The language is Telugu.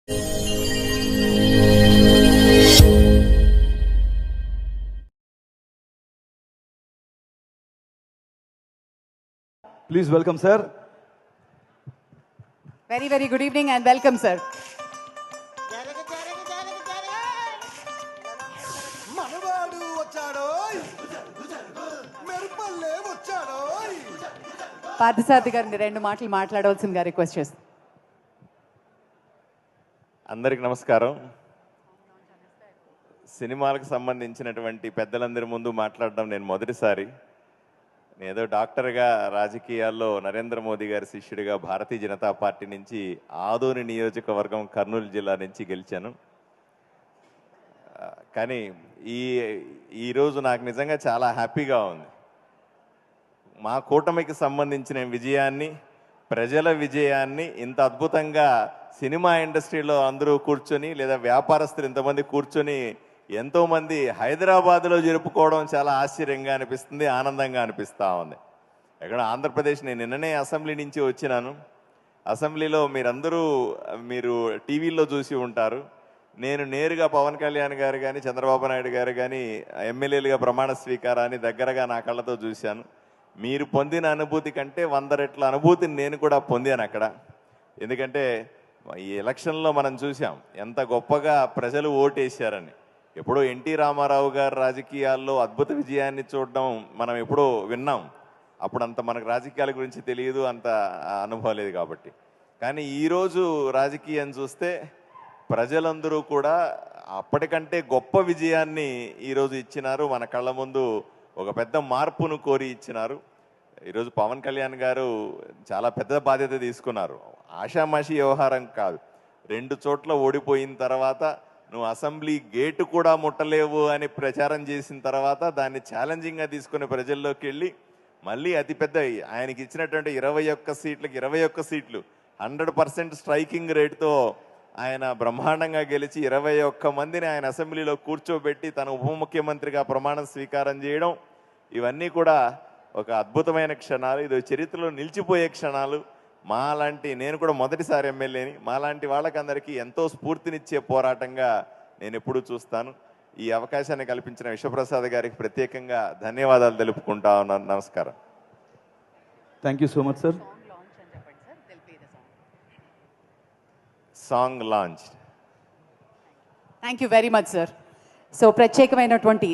Please welcome, sir. Very, very good evening and welcome, sir. మనవాడు వచ్చాడో మెరుపల్లే వచ్చాడో పార్థసారథి గారిని రెండు మాటలు మాట్లాడవలసిందిగా రిక్వెస్ట్ చేస్తాను. అందరికి నమస్కారం. సినిమాలకు సంబంధించినటువంటి పెద్దలందరి ముందు మాట్లాడడం నేను మొదటిసారి. ఏదో డాక్టర్గా రాజకీయాల్లో నరేంద్ర మోదీ గారి శిష్యుడిగా భారతీయ జనతా పార్టీ నుంచి ఆదోని నియోజకవర్గం కర్నూలు జిల్లా నుంచి గెలిచాను. కానీ ఈరోజు నాకు నిజంగా చాలా హ్యాపీగా ఉంది. మా కూటమికి సంబంధించిన విజయాన్ని, ప్రజల విజయాన్ని ఇంత అద్భుతంగా సినిమా ఇండస్ట్రీలో అందరూ కూర్చొని లేదా వ్యాపారస్తులు ఇంతమంది కూర్చొని ఎంతోమంది హైదరాబాద్లో జరుపుకోవడం చాలా ఆశ్చర్యంగా అనిపిస్తుంది, ఆనందంగా అనిపిస్తూ ఉంది. ఎక్కడ ఆంధ్రప్రదేశ్, నేను నిన్ననే అసెంబ్లీ నుంచి వచ్చినాను. అసెంబ్లీలో మీరు టీవీల్లో చూసి ఉంటారు. నేను నేరుగా పవన్ కళ్యాణ్ గారు కానీ చంద్రబాబు నాయుడు గారు కానీ ఎమ్మెల్యేలుగా ప్రమాణ స్వీకారాన్ని దగ్గరగా నా కళ్ళతో చూశాను. మీరు పొందిన అనుభూతి కంటే 100 రెట్ల అనుభూతిని నేను కూడా పొందాను అక్కడ. ఎందుకంటే ఈ ఎలక్షన్లో మనం చూసాం ఎంత గొప్పగా ప్రజలు ఓటేశారని. ఎప్పుడో ఎన్టీ రామారావు గారు రాజకీయాల్లో అద్భుత విజయాన్ని చూడడం మనం ఎప్పుడో విన్నాం. అప్పుడు అంత మనకు రాజకీయాల గురించి తెలియదు, అంత అనుభవం లేదు కాబట్టి. కానీ ఈరోజు రాజకీయం చూస్తే ప్రజలందరూ కూడా అప్పటికంటే గొప్ప విజయాన్ని ఈరోజు ఇచ్చినారు. మన కళ్ళ ముందు ఒక పెద్ద మార్పును కోరి ఇచ్చినారు. ఈరోజు పవన్ కళ్యాణ్ గారు చాలా పెద్ద బాధ్యత తీసుకున్నారు. ఆషామాషి వ్యవహారం కాదు. 2 చోట్ల ఓడిపోయిన తర్వాత నువ్వు అసెంబ్లీ గేటు కూడా ముట్టలేవు అని ప్రచారం చేసిన తర్వాత దాన్ని ఛాలెంజింగ్గా తీసుకుని ప్రజల్లోకి వెళ్ళి మళ్ళీ అతిపెద్ద ఆయనకి ఇచ్చినటువంటి 21 సీట్లకి 21 సీట్లు 100% స్ట్రైకింగ్ రేటుతో ఆయన బ్రహ్మాండంగా గెలిచి 21 మందిని ఆయన అసెంబ్లీలో కూర్చోబెట్టి తన ఉప ముఖ్యమంత్రిగా ప్రమాణ స్వీకారం చేయడం, ఇవన్నీ కూడా ఒక అద్భుతమైన క్షణాలు. ఇది చరిత్రలో నిలిచిపోయే క్షణాలు. నేను కూడా మొదటిసారి ఎమ్మెల్యేని. మాలాంటి వాళ్ళకందరికీ ఎంతో స్ఫూర్తినిచ్చే పోరాటంగా నేను ఎప్పుడూ చూస్తాను. ఈ అవకాశాన్ని కల్పించిన విశ్వప్రసాద్ గారికి ప్రత్యేకంగా ధన్యవాదాలు తెలుపుకుంటా ఉన్నాను. నమస్కారం. Thank you so much, sir. Song launch. Thank you very much, sir. So ప్రత్యేకమైనటువంటి